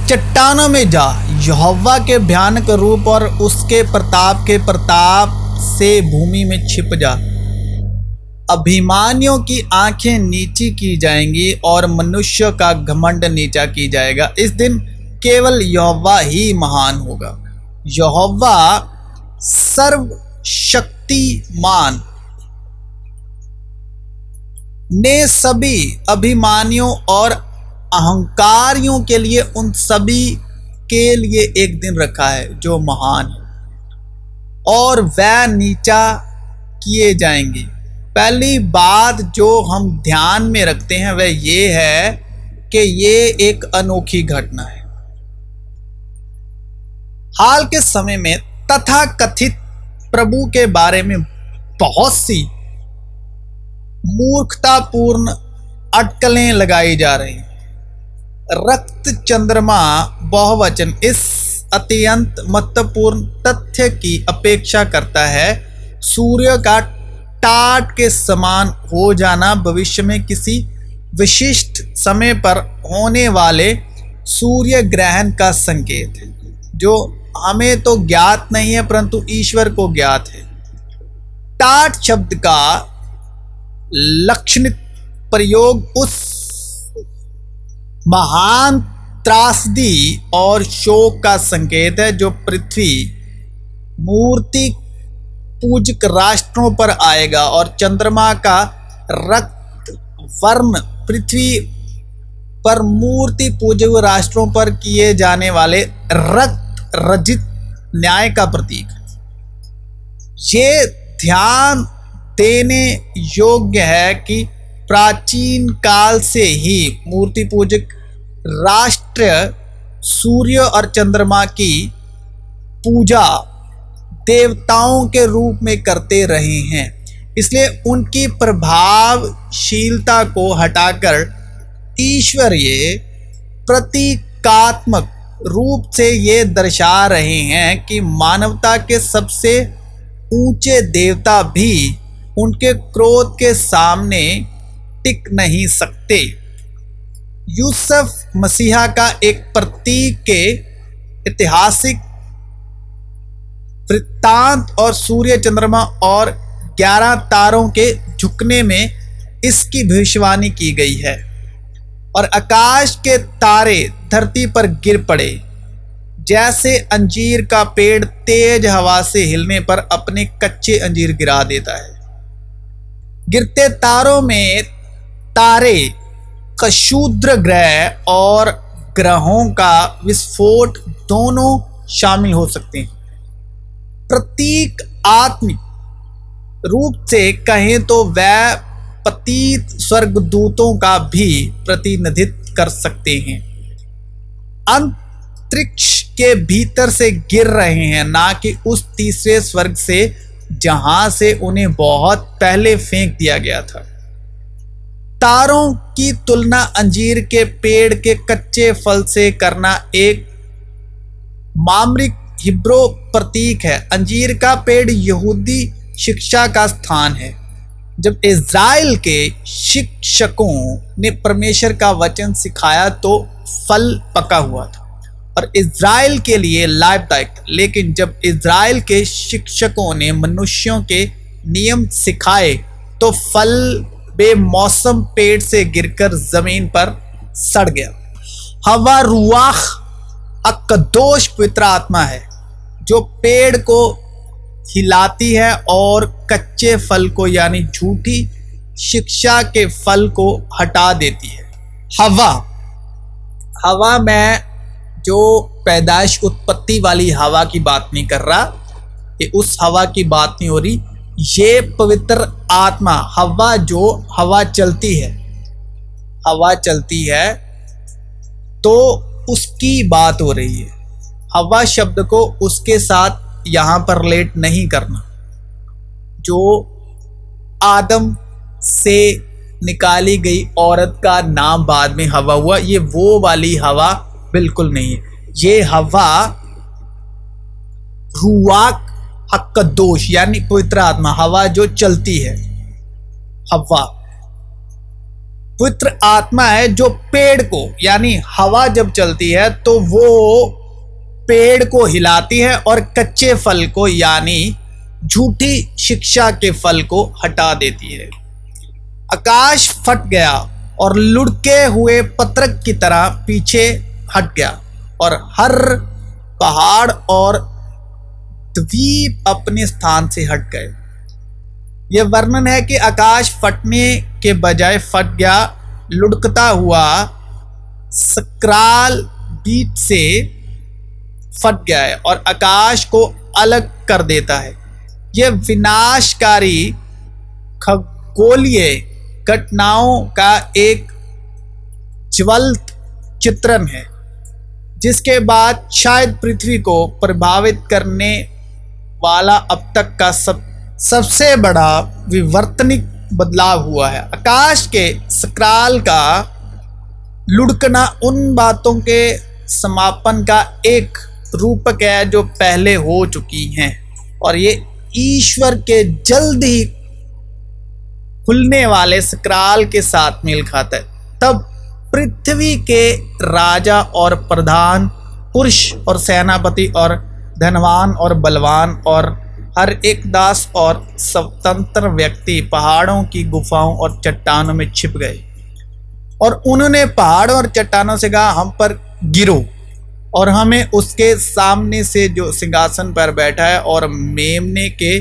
चट्टानों में जा, यहोवा के भयानक रूप और उसके प्रताप के प्रताप से भूमि में छिप जा। अभिमानियों की आंखें नीची की जाएंगी और मनुष्य का घमंड नीचा की जाएगा। इस दिन केवल यहोवा ही महान होगा। यहोवा सर्वशक्तिमान ने सभी अभिमानियों और अहंकारियों के लिए उन सभी के लिए एक दिन रखा है जो महान है, और वह नीचा किए जाएंगे। पहली बात जो हम ध्यान में रखते हैं वह ये है कि ये एक अनोखी घटना है। हाल के समय में तथाकथित प्रभु के बारे में बहुत सी मूर्खतापूर्ण अटकलें लगाई जा रही हैं। रक्त चंद्रमा बहुवचन इस अत्यंत महत्वपूर्ण तथ्य की अपेक्षा करता है। सूर्य का टाट के समान हो जाना भविष्य में किसी विशिष्ट समय पर होने वाले सूर्य ग्रहण का संकेत है, जो हमें तो ज्ञात नहीं है परंतु ईश्वर को ज्ञात है। टाट शब्द का लक्षणित प्रयोग उस महान त्रासदी और शोक का संकेत है जो पृथ्वी मूर्ति पूजक राष्ट्रों पर आएगा, और चंद्रमा का रक्त वर्ण पृथ्वी पर मूर्ति पूजक राष्ट्रों पर किए जाने वाले रक्त रजित न्याय का प्रतीक है। ये ध्यान देने योग्य है कि प्राचीन काल से ही मूर्ति पूजक राष्ट्र सूर्य और चंद्रमा की पूजा देवताओं के रूप में करते रहे हैं। इसलिए उनकी प्रभावशीलता को हटाकर ईश्वरीय प्रतीकात्मक रूप से ये दर्शा रहे हैं कि मानवता के सबसे ऊंचे देवता भी उनके क्रोध के सामने टिक नहीं सकते। यूसुफ मसीहा का एक प्रतीक के ऐतिहासिक वृत्तांत और सूर्य चंद्रमा और 11 तारों के झुकने में इसकी भविष्यवाणी की गई है, और आकाश के तारे धरती पर गिर पड़े जैसे अंजीर का पेड़ तेज हवा से हिलने पर अपने कच्चे अंजीर गिरा देता है। गिरते तारों में तारे, क्षुद्र ग्रह और ग्रहों का विस्फोट दोनों शामिल हो सकते हैं। प्रतीक आत्मिक रूप से कहें तो वह पतित स्वर्गदूतों का भी प्रतिनिधित्व कर सकते हैं। अंतरिक्ष के भीतर से गिर रहे हैं, ना कि उस तीसरे स्वर्ग से जहां से उन्हें बहुत पहले फेंक दिया गया था। तारों की तुलना अंजीर के पेड़ के कच्चे फल से करना एक मामरिक हिब्रो प्रतीक है। अंजीर का पेड़ यहूदी शिक्षा का स्थान है। जब इज़राइल के शिक्षकों ने परमेश्वर का वचन सिखाया तो फल पका हुआ था और इज़राइल के लिए लाभदायक था। लेकिन जब इज़राइल के शिक्षकों ने मनुष्यों के नियम सिखाए तो फल बेमौसम पेड़ से गिरकर जमीन पर सड़ गया। हवा रुआह अकदोश पवित्र आत्मा है जो पेड़ को हिलाती है और कच्चे फल को यानी झूठी शिक्षा के फल को हटा देती है। हवा में जो पैदाइश उत्पत्ति वाली हवा की बात नहीं कर रहा, ये उस हवा की बात नहीं हो रही। ये पवित्र आत्मा हवा, जो हवा चलती है तो उसकी बात हो रही है। हवा शब्द को उसके साथ यहाँ पर रिलेट नहीं करना। जो आदम से निकाली गई औरत का नाम बाद में हवा हुआ, ये वो वाली हवा बिल्कुल नहीं है। ये हवा रुआक हक्कदोश यानी पवित्र आत्मा, हवा जो चलती है। हवा पवित्र आत्मा है जो पेड़ को, यानी हवा जब चलती है तो वो पेड़ को हिलाती है और कच्चे फल को, यानी झूठी शिक्षा के फल को हटा देती है। आकाश फट गया और लुढ़के हुए पत्रक की तरह पीछे हट गया और हर पहाड़ और द्वीप अपने स्थान से हट गए। यह वर्णन है कि आकाश फटने के बजाय फट गया, लुढ़कता हुआ सक्राल बीच से फट गया है और आकाश को अलग कर देता है। यह विनाशकारी खगोलीय घटनाओं का एक ज्वलंत चित्रण है, जिसके बाद शायद पृथ्वी को प्रभावित करने वाला अब तक का सबसे बड़ा विवर्तनिक बदलाव हुआ है। आकाश के सक्राल का लुढ़कना उन बातों के समापन का एक रूपक है जो पहले हो चुकी हैं, और ये ईश्वर के जल्द ही खुलने वाले सक्राल के साथ मेल खाता है। तब पृथ्वी के राजा और प्रधान, पुरुष और सेनापति और धनवान और बलवान और हर एक दास और स्वतंत्र व्यक्ति पहाड़ों की गुफाओं और चट्टानों में छिप गए, और उन्होंने पहाड़ों और चट्टानों से कहा, हम पर गिरो और हमें उसके सामने से जो सिंहासन पर बैठा है और मेमने के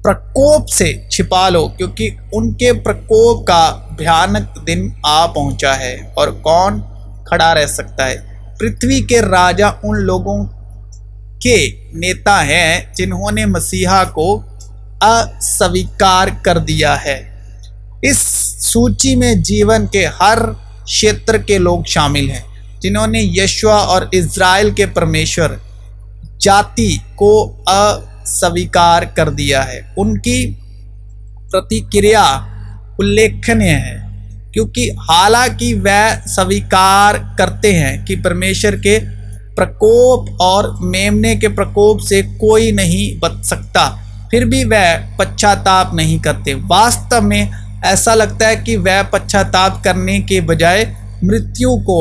प्रकोप से छिपा लो, क्योंकि उनके प्रकोप का भयानक दिन आ पहुंचा है और कौन खड़ा रह सकता है। पृथ्वी के राजा उन लोगों के नेता हैं जिन्होंने मसीहा को अस्वीकार कर दिया है। इस सूची में जीवन के हर क्षेत्र के लोग शामिल हैं जिन्होंने यशुआ और इज़राइल के परमेश्वर जाति को अस्वीकार कर दिया है। उनकी प्रतिक्रिया उल्लेखनीय है, क्योंकि हालांकि वह स्वीकार करते हैं कि परमेश्वर के प्रकोप और मेमने के प्रकोप से कोई नहीं बच सकता, फिर भी वह पश्चाताप नहीं करते। वास्तव में ऐसा लगता है कि वह पश्चाताप करने के बजाय मृत्यु को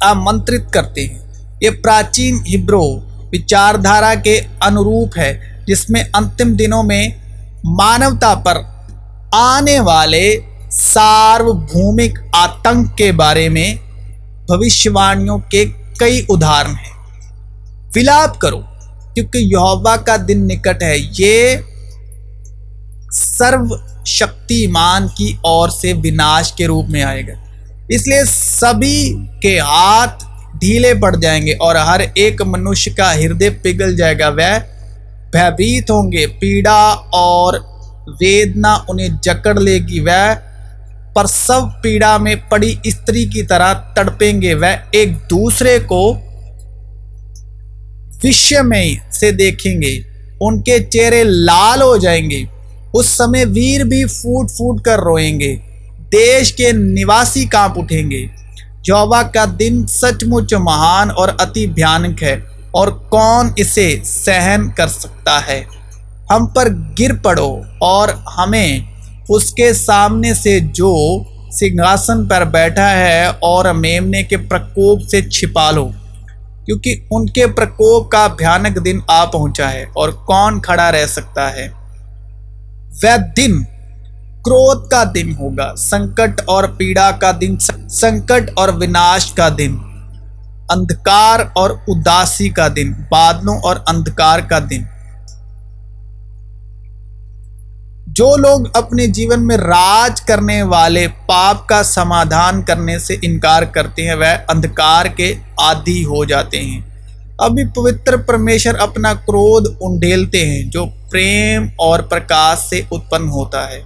आमंत्रित करते हैं। ये प्राचीन हिब्रू विचारधारा के अनुरूप है, जिसमें अंतिम दिनों में मानवता पर आने वाले सार्वभौमिक आतंक के बारे में भविष्यवाणियों के कई उदाहरण हैं। विलाप करो, क्योंकि यहोवा का दिन निकट है, ये सर्वशक्तिमान की ओर से विनाश के रूप में आएगा। इसलिए सभी के हाथ ढीले पड़ जाएंगे और हर एक मनुष्य का हृदय पिघल जाएगा। वह भयभीत होंगे, पीड़ा और वेदना उन्हें जकड़ लेगी। वह प्रसव पीड़ा में पड़ी स्त्री की तरह तड़पेंगे। वह एक दूसरे को विस्मय से देखेंगे, उनके चेहरे लाल हो जाएंगे। उस समय वीर भी फूट फूट कर रोएंगे, देश के निवासी कांप उठेंगे। यहोवा का दिन सचमुच महान और अति भयानक है, और कौन इसे सहन कर सकता है। हम पर गिर पड़ो और हमें उसके सामने से जो सिंहासन पर बैठा है और मेमने के प्रकोप से छिपा लो, क्योंकि उनके प्रकोप का भयानक दिन आ पहुंचा है, और कौन खड़ा रह सकता है। वह दिन क्रोध का दिन होगा, संकट और पीड़ा का दिन, संकट और विनाश का दिन, अंधकार और उदासी का दिन, बादलों और अंधकार का दिन। जो लोग अपने जीवन में राज करने वाले पाप का समाधान करने से इनकार करते हैं, वह अंधकार के आदी हो जाते हैं। अभी पवित्र परमेश्वर अपना क्रोध उंडेलते हैं, जो प्रेम और प्रकाश से उत्पन्न होता है।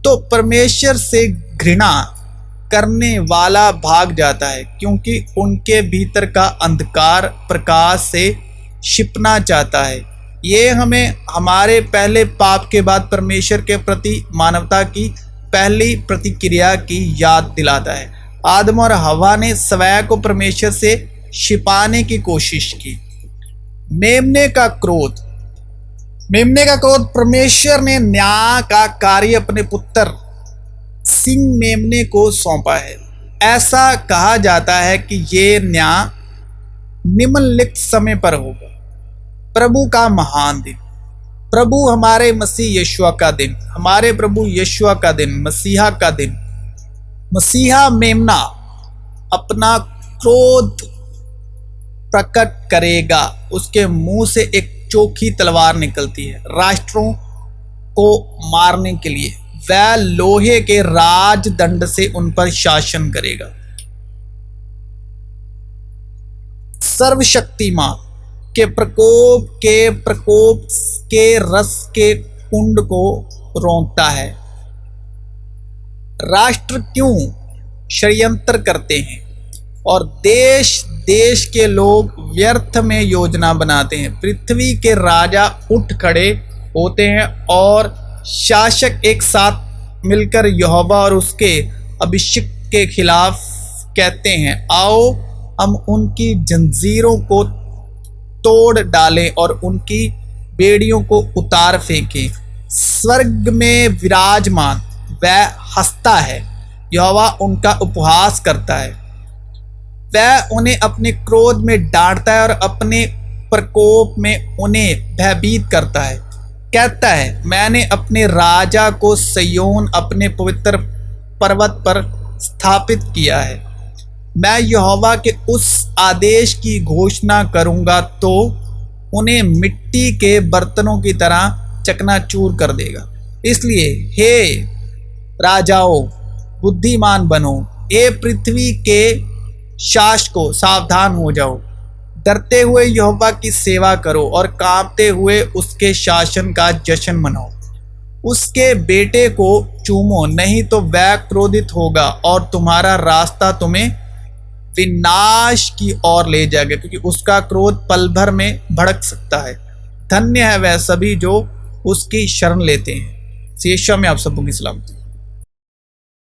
तो परमेश्वर से घृणा करने वाला भाग जाता है, क्योंकि उनके भीतर का अंधकार प्रकाश से छिपना चाहता है। ये हमें हमारे पहले पाप के बाद परमेश्वर के प्रति मानवता की पहली प्रतिक्रिया की याद दिलाता है। आदम और हवा ने स्वयं को परमेश्वर से छिपाने की कोशिश की। मेमने का क्रोध परमेश्वर ने न्याय का कार्य अपने पुत्र सिंह मेमने को सौंपा है। ऐसा कहा जाता है कि ये न्याय निम्नलिखित समय पर होगा। प्रभु का महान दिन, प्रभु हमारे मसीह यीशु का दिन, हमारे प्रभु यीशु का दिन, मसीहा का दिन। मसीहा मेमना अपना क्रोध प्रकट करेगा, उसके मुंह से एक चोखी तलवार निकलती है राष्ट्रों को मारने के लिए। वह लोहे के राजदंड से उन पर शासन करेगा। सर्वशक्तिमान के प्रकोप के रस के कुंड को रोकता है। राष्ट्र क्यों षड्यंत्र करते हैं और देश देश के लोग व्यर्थ में योजना बनाते हैं। पृथ्वी के राजा उठ खड़े होते हैं और शासक एक साथ मिलकर यहोवा और उसके अभिषिक्त के खिलाफ कहते हैं, आओ हम उनकी जंजीरों को तोड़ डालें और उनकी बेड़ियों को उतार फेंकें। स्वर्ग में विराजमान वह हंसता है, यहोवा उनका उपहास करता है। वह उन्हें अपने क्रोध में डांटता है और अपने प्रकोप में उन्हें भयभीत करता है। कहता है, मैंने अपने राजा को सिय्योन अपने पवित्र पर्वत पर स्थापित किया है। मैं यहोवा के उस आदेश की घोषणा करूंगा तो उन्हें मिट्टी के बर्तनों की तरह चकनाचूर कर देगा। इसलिए हे राजाओं, बुद्धिमान बनो, ए पृथ्वी के शासकों, सावधान हो जाओ। डरते हुए यहोवा की सेवा करो और कांपते हुए उसके शासन का जश्न मनाओ। उसके बेटे को चूमो, नहीं तो वह क्रोधित होगा और तुम्हारा रास्ता तुम्हें विनाश की ओर ले जाएगा, क्योंकि उसका क्रोध पल भर में भड़क सकता है। धन्य है वह सभी जो उसकी शरण लेते हैं। यीशु में आप सबों की सलामती।